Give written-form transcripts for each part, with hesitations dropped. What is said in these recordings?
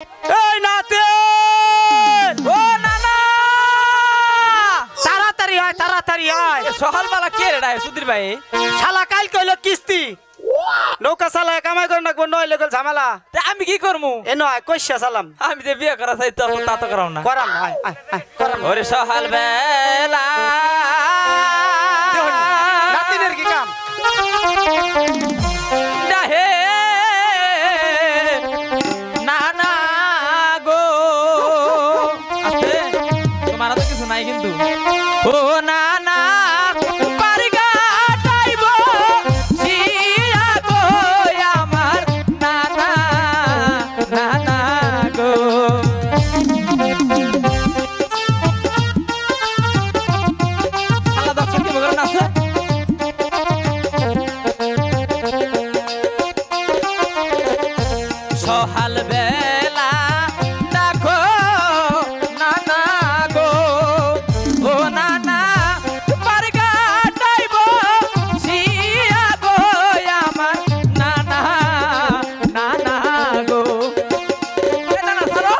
এই নাতে ও নানা তাড়াতাড়ি আয় সকালবেলা কে রে সুধীর ভাই শালা কাল কইলো কিস্তি নৌকা চালায় কামাই করে নাকবো নইলে গেল ঝামেলা আমি কি করমু এ নয় কইসা সালাম আমি যে বিয়ে করা চাই তা তো করাম না করাম আয় আয় আয় করাম ওরে সকাল বেলা নাতিনের কি কাম ডাহে নানা গো আস্তে তোমার তো কিছু নাই কিন্তু ও নানা সকাল বেলা দেখো নানা গো ও নানা তোমার গাটাইব শিয়া গো আমার নানা নানা গো নানা সারো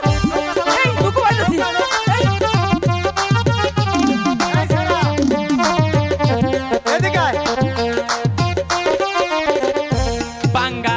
এই দুকু আইতাছি এদিকে আয় বাঙ্গা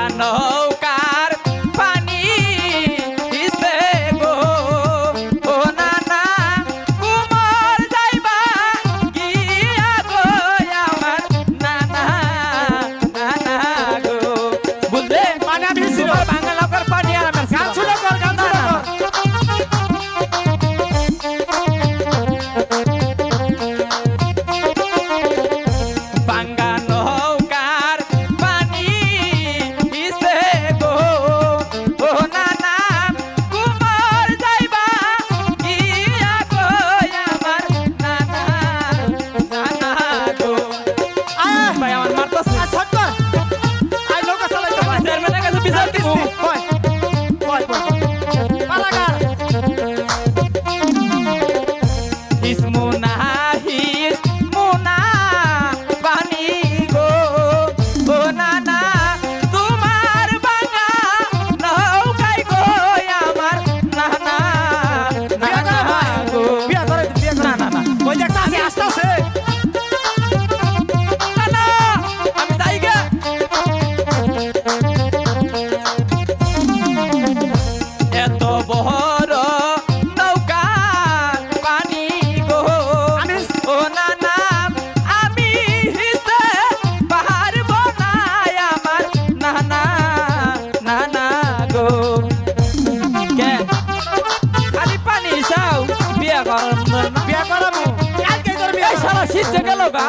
শীত গেল গা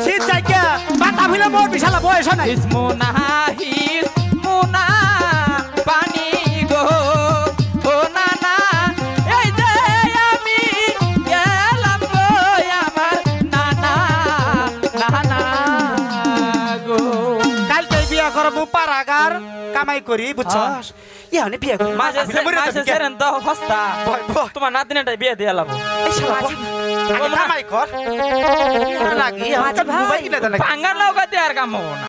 শীত যাইকা বাতা ভিলে মোর বিশালা বয়স নাই মুনা মুনা পানি গো ও নানা এই যে আমি গেলাম গো আমার নানা নানা গো কালকে বিয়া করবো পারাগার কামাই করি বুঝছস ইয়ানে বিয়া করি মাঝে সেরেন তো হস্তা তোমার নাতিনেটাই বিয়ে দিয়ে লাভ এই শালা কামাই কর লাগি আমার মোবাইল কিনে দেন ভাঙ্গার নৌকা দিয়ে আর কাম হবো না।